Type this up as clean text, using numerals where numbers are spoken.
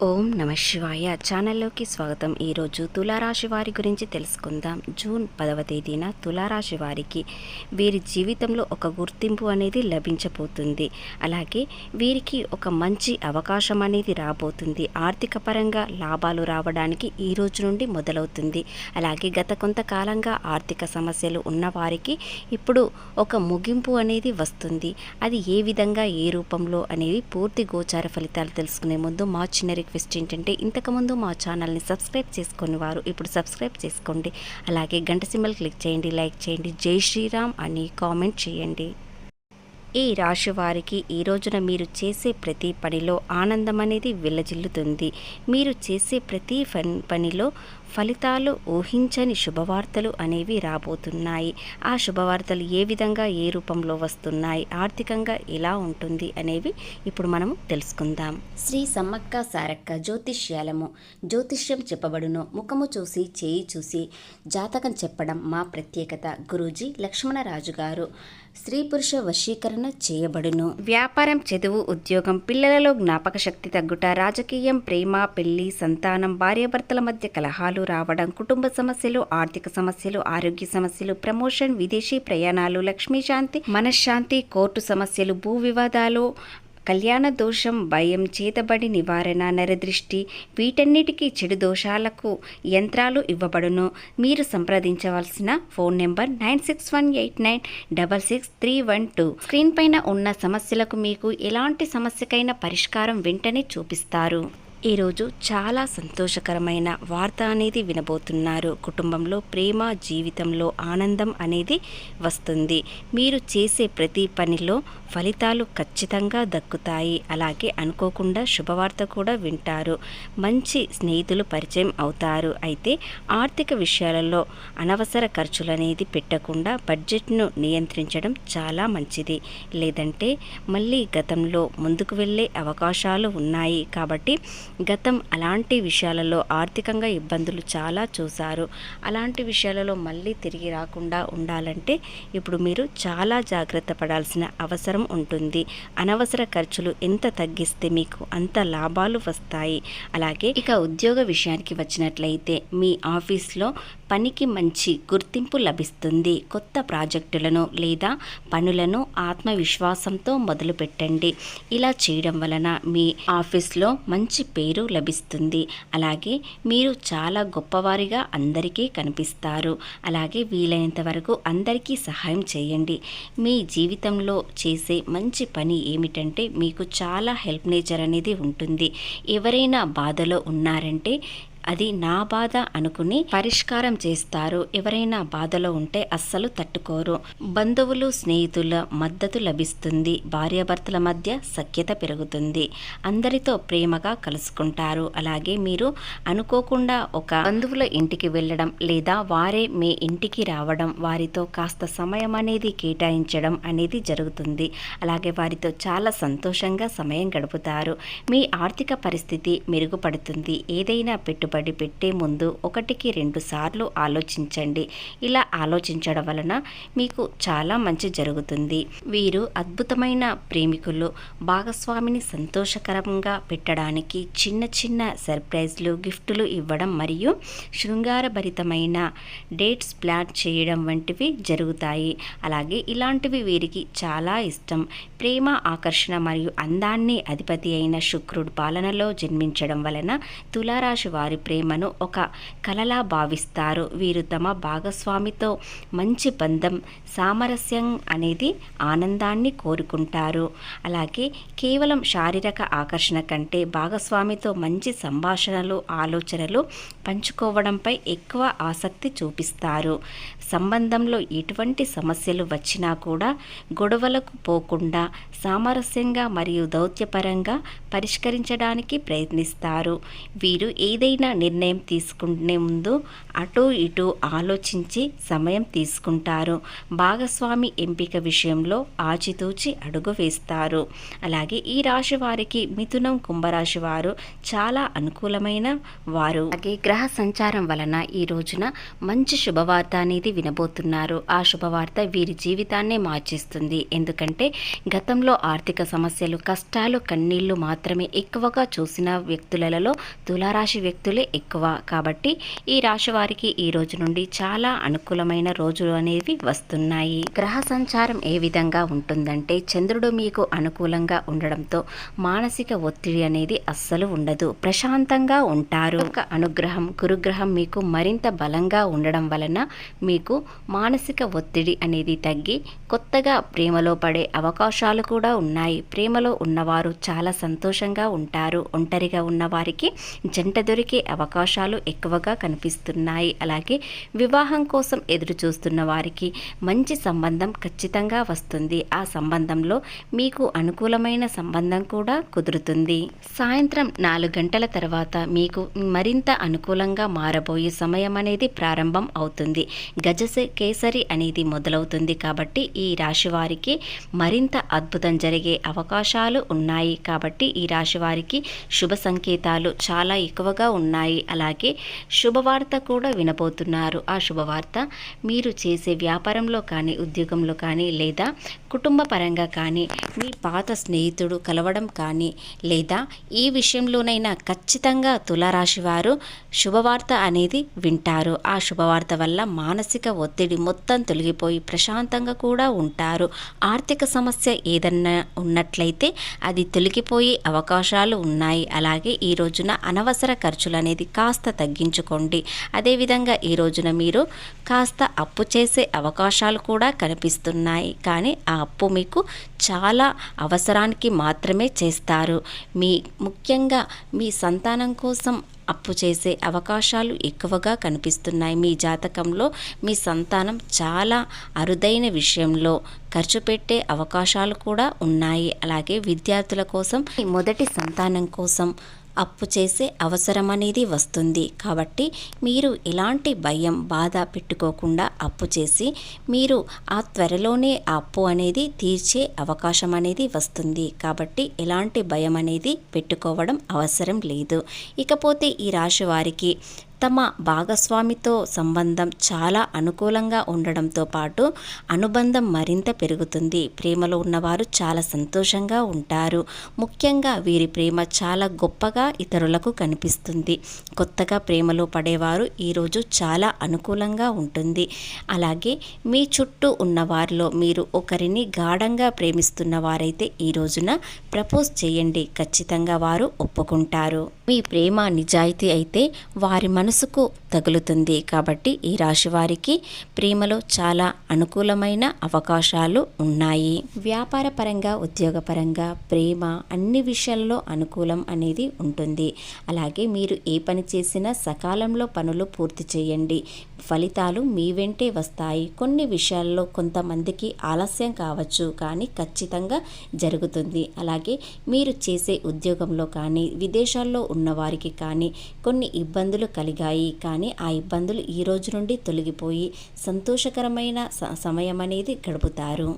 ఓం నమ శివాయ ఛానల్లోకి స్వాగతం. ఈరోజు తులారాశి వారి గురించి తెలుసుకుందాం. జూన్ 10వ తేదీన తులారాశి వారికి వీరి జీవితంలో ఒక గుర్తింపు అనేది లభించబోతుంది. అలాగే వీరికి ఒక మంచి అవకాశం అనేది రాబోతుంది. ఆర్థిక పరంగా లాభాలు రావడానికి ఈ రోజు నుండి మొదలవుతుంది. అలాగే గత కొంతకాలంగా ఆర్థిక సమస్యలు ఉన్నవారికి ఇప్పుడు ఒక ముగింపు అనేది వస్తుంది. అది ఏ విధంగా ఏ రూపంలో అనేది పూర్తి గోచార ఫలితాలు తెలుసుకునే ముందు మా చిన్న రిక్వెస్ట్ ఏంటంటే, ఇంతకుముందు మా ఛానల్ని సబ్స్క్రైబ్ చేసుకుని వారు ఇప్పుడు సబ్స్క్రైబ్ చేసుకోండి. అలాగే గంట సింబల్ క్లిక్ చేయండి, లైక్ చేయండి, జై శ్రీరామ్ అని కామెంట్ చేయండి. ఈ రాశి వారికి ఈ రోజున మీరు చేసే ప్రతి పనిలో ఆనందం అనేది విల్లజిల్లుతుంది. మీరు చేసే ప్రతి పనిలో ఫలితాలు ఊహించని శుభవార్తలు అనేవి రాబోతున్నాయి. ఆ శుభవార్తలు ఏ విధంగా ఏ రూపంలో వస్తున్నాయి, ఆర్థికంగా ఎలా ఉంటుంది అనేవి ఇప్పుడు మనము తెలుసుకుందాం. శ్రీ సమ్మక్క సారక్క జ్యోతిష్యాలము. జ్యోతిష్యం చెప్పబడును, ముఖము చూసి చేయి చూసి జాతకం చెప్పడం మా ప్రత్యేకత. గురూజీ లక్ష్మణరాజు గారు. స్త్రీ పురుష వశీకరణ చేయబడును. వ్యాపారం, చదువు, ఉద్యోగం, పిల్లలలో జ్ఞాపక శక్తి తగ్గుట, రాజకీయం, ప్రేమ, పెళ్లి, సంతానం, భార్యాభర్తల మధ్య కలహాలు రావడం, కుటుంబ సమస్యలు, ఆర్థిక సమస్యలు, ఆరోగ్య సమస్యలు, ప్రమోషన్, విదేశీ ప్రయాణాలు, లక్ష్మీశాంతి, మనశ్శాంతి, కోర్టు సమస్యలు, భూ వివాదాలు, కళ్యాణ దోషం, భయం, చేతబడి నివారణ, నరదృష్టి, వీటన్నిటికీ చెడు దోషాలకు యంత్రాలు ఇవ్వబడును. మీరు సంప్రదించవలసిన ఫోన్ నెంబర్ 9618966312. స్క్రీన్ పైన ఉన్న సమస్యలకు మీకు ఎలాంటి సమస్యకైనా పరిష్కారం వెంటనే చూపిస్తారు. ఈరోజు చాలా సంతోషకరమైన వార్త అనేది వినబోతున్నారు. కుటుంబంలో ప్రేమ, జీవితంలో ఆనందం అనేది వస్తుంది. మీరు చేసే ప్రతి పనిలో ఫలితాలు ఖచ్చితంగా దక్కుతాయి. అలాగే అనుకోకుండా శుభవార్త కూడా వింటారు. మంచి స్నేహితులు పరిచయం అవుతారు. అయితే ఆర్థిక విషయాలలో అనవసర ఖర్చులు అనేది పెట్టకుండా బడ్జెట్ను నియంత్రించడం చాలా మంచిది. లేదంటే మళ్ళీ గతంలో ముందుకు వెళ్ళే అవకాశాలు ఉన్నాయి. కాబట్టి గతం అలాంటి విషయాలలో ఆర్థికంగా ఇబ్బందులు చాలా చూశారు. అలాంటి విషయాలలో మళ్ళీ తిరిగి రాకుండా ఉండాలంటే ఇప్పుడు మీరు చాలా జాగ్రత్త పడాల్సిన అవసరం ఉంటుంది. అనవసర ఖర్చులు ఎంత తగ్గిస్తే మీకు అంత లాభాలు వస్తాయి. అలాగే ఇక ఉద్యోగ విషయానికి వచ్చినట్లయితే మీ ఆఫీస్లో పనికి మంచి గుర్తింపు లభిస్తుంది. కొత్త ప్రాజెక్టులను లేదా పనులను ఆత్మవిశ్వాసంతో మొదలుపెట్టండి. ఇలా చేయడం వలన మీ ఆఫీస్లో మంచి పేరు లభిస్తుంది. అలాగే మీరు చాలా గొప్పవారిగా అందరికీ కనిపిస్తారు. అలాగే వీలైనంత వరకు అందరికీ సహాయం చేయండి. మీ జీవితంలో చేసే మంచి పని ఏమిటంటే మీకు చాలా హెల్ప్ నేచర్ అనేది ఉంటుంది. ఎవరైనా బాధలో ఉన్నారంటే అది నా బాధ అనుకుని పరిష్కారం చేస్తారు. ఎవరైనా బాధలో ఉంటే అస్సలు తట్టుకోరు. బంధువులు, స్నేహితుల మద్దతు లభిస్తుంది. భార్యాభర్తల మధ్య సఖ్యత పెరుగుతుంది. అందరితో ప్రేమగా కలుసుకుంటారు. అలాగే మీరు అనుకోకుండా ఒక బంధువుల ఇంటికి వెళ్ళడం లేదా వారే మీ ఇంటికి రావడం, వారితో కాస్త సమయం అనేది కేటాయించడం అనేది జరుగుతుంది. అలాగే వారితో చాలా సంతోషంగా సమయం గడుపుతారు. మీ ఆర్థిక పరిస్థితి మెరుగుపడుతుంది. ఏదైనా పెట్టుబడి పెట్టే ముందు 1-2 సార్లు ఆలోచించండి. ఇలా ఆలోచించడం వలన మీకు చాలా మంచి జరుగుతుంది. వీరు అద్భుతమైన ప్రేమికులు. భాగస్వామిని సంతోషకరంగా పెట్టడానికి చిన్న చిన్న సర్ప్రైజ్లు, గిఫ్టులు ఇవ్వడం మరియు శృంగారభరితమైన డేట్స్ ప్లాన్ చేయడం వంటివి జరుగుతాయి. అలాగే ఇలాంటివి వీరికి చాలా ఇష్టం. ప్రేమ, ఆకర్షణ మరియు అందాన్ని అధిపతి అయిన శుక్రుడు పాలనలో జన్మించడం వలన తులారాశి వారి ప్రేమను ఒక కలలా భావిస్తారు. వీరు తమ భాగస్వామితో మంచి బంధం, సామరస్యం అనేది ఆనందాన్ని కోరుకుంటారు. అలాగే కేవలం శారీరక ఆకర్షణ కంటే భాగస్వామితో మంచి సంభాషణలు, ఆలోచనలు పంచుకోవడంపై ఎక్కువ ఆసక్తి చూపిస్తారు. సంబంధంలో ఎటువంటి సమస్యలు వచ్చినా కూడా గొడవలకు పోకుండా సామరస్యంగా మరియు దౌత్యపరంగా పరిష్కరించడానికి ప్రయత్నిస్తారు. వీరు ఏదైనా నిర్ణయం తీసుకునే ముందు అటు ఇటు ఆలోచించి సమయం తీసుకుంటారు. భాగస్వామి ఎంపిక విషయంలో ఆచితూచి అడుగు వేస్తారు. అలాగే ఈ రాశి వారికి మిథునం, కుంభరాశి వారు చాలా అనుకూలమైన వారు. అలాగే గ్రహ సంచారం వలన ఈ రోజున మంచి శుభవార్త అనేది వినబోతున్నారు. ఆ శుభవార్త వీరి జీవితాన్నే మార్చేస్తుంది. ఎందుకంటే గతంలో ఆర్థిక సమస్యలు, కష్టాలు, కన్నీళ్లు మాత్రమే ఎక్కువగా చూసిన వ్యక్తులలో తులారాశి వ్యక్తులే ఎక్కువ. కాబట్టి ఈ రాశి వారికి ఈ రోజు నుండి చాలా అనుకూలమైన రోజులు అనేవి వస్తున్నాయి. గ్రహ సంచారం ఏ విధంగా ఉంటుందంటే చంద్రుడు మీకు అనుకూలంగా ఉండడంతో మానసిక ఒత్తిడి అనేది అస్సలు ఉండదు. ప్రశాంతంగా ఉంటారు. ఒక అనుగ్రహం, గురుగ్రహం మీకు మరింత బలంగా ఉండడం వలన మీకు మానసిక ఒత్తిడి అనేది తగ్గి కొత్తగా ప్రేమలో పడే అవకాశాలు కూడా ఉన్నాయి. ప్రేమలో ఉన్నవారు చాలా సంతోషంగా ఉంటారు. ఒంటరిగా ఉన్నవారికి జంట దొరికే అవకాశాలు ఎక్కువగా కనిపిస్తున్నాయి. అలాగే వివాహం కోసం ఎదురు చూస్తున్న వారికి మంచి సంబంధం ఖచ్చితంగా వస్తుంది. ఆ సంబంధంలో మీకు అనుకూలమైన సంబంధం కూడా కుదురుతుంది. సాయంత్రం 4 గంటల తర్వాత మీకు మరింత అనుకూలంగా మారబోయే సమయం అనేది ప్రారంభం అవుతుంది. కేసరి అనేది మొదలవుతుంది. కాబట్టి ఈ రాశి వారికి మరింత అద్భుతం జరిగే అవకాశాలు ఉన్నాయి. కాబట్టి ఈ రాశి వారికి శుభ సంకేతాలు చాలా ఎక్కువగా ఉన్నాయి. అలాగే శుభవార్త కూడా వినబోతున్నారు. ఆ శుభవార్త మీరు చేసే వ్యాపారంలో కానీ, ఉద్యోగంలో కానీ, లేదా కుటుంబ పరంగా కానీ, మీ పాత స్నేహితుడు కలవడం కానీ, లేదా ఈ విషయంలోనైనా ఖచ్చితంగా తులారాశి వారు శుభవార్త అనేది వింటారు. ఆ శుభవార్త వల్ల మానసిక ఒత్తిడి మొత్తం తొలగిపోయి ప్రశాంతంగా కూడా ఉంటారు. ఆర్థిక సమస్య ఏదన్నా ఉన్నట్లయితే అది తొలగిపోయే అవకాశాలు ఉన్నాయి. అలాగే ఈ రోజున అనవసర ఖర్చులు అనేది కాస్త తగ్గించుకోండి. అదేవిధంగా ఈ రోజున మీరు కాస్త అప్పు చేసే అవకాశాలు కూడా కనిపిస్తున్నాయి. కానీ ఆ అప్పు మీకు చాలా అవసరానికి మాత్రమే చేస్తారు. ముఖ్యంగా మీ సంతానం కోసం అప్పు చేసే అవకాశాలు ఎక్కువగా కనిపిస్తున్నాయి. మీ జాతకంలో మీ సంతానం చాలా అరుదైన విషయంలో ఖర్చు పెట్టే అవకాశాలు కూడా ఉన్నాయి. అలాగే విద్యార్థుల కోసం, మొదటి సంతానం కోసం అప్పు చేసే అవసరం అనేది వస్తుంది. కాబట్టి మీరు ఎలాంటి భయం, బాధ పెట్టుకోకుండా అప్పు చేసి మీరు ఆ త్వరలోనే ఆ అప్పు అనేది తీర్చే అవకాశం అనేది వస్తుంది. కాబట్టి ఎలాంటి భయం అనేది పెట్టుకోవడం అవసరం లేదు. ఇకపోతే ఈ రాశి వారికి తమ భాగస్వామితో సంబంధం చాలా అనుకూలంగా ఉండడంతో పాటు అనుబంధం మరింత పెరుగుతుంది. ప్రేమలో ఉన్నవారు చాలా సంతోషంగా ఉంటారు. ముఖ్యంగా వీరి ప్రేమ చాలా గొప్పగా ఇతరులకు కనిపిస్తుంది. కొత్తగా ప్రేమలో పడేవారు ఈరోజు చాలా అనుకూలంగా ఉంటుంది. అలాగే మీ చుట్టూ ఉన్న వారిలో మీరు ఒకరిని గాఢంగా ప్రేమిస్తున్న వారైతే ఈ రోజున ప్రపోజ్ చేయండి. ఖచ్చితంగా వారు ఒప్పుకుంటారు. మీ ప్రేమ నిజాయితీ అయితే వారి మనసుకు తగులుతుంది. కాబట్టి ఈ రాశి వారికి ప్రేమలో చాలా అనుకూలమైన అవకాశాలు ఉన్నాయి. వ్యాపార పరంగా, ఉద్యోగపరంగా, ప్రేమ అన్ని విషయాల్లో అనుకూలం అనేది ఉంటుంది. అలాగే మీరు ఏ పని చేసినా సకాలంలో పనులు పూర్తి చేయండి. ఫలితాలు మీ వెంటే వస్తాయి. కొన్ని విషయాల్లో కొంతమందికి ఆలస్యం కావచ్చు, కానీ ఖచ్చితంగా జరుగుతుంది. అలాగే మీరు చేసే ఉద్యోగంలో కానీ, విదేశాల్లో ఉన్నవారికి కానీ కొన్ని ఇబ్బందులు కలిగాయి. కానీ ఆ ఇబ్బందులు ఈ రోజు నుండి తొలగిపోయి సంతోషకరమైన సమయం అనేది గడుపుతారు.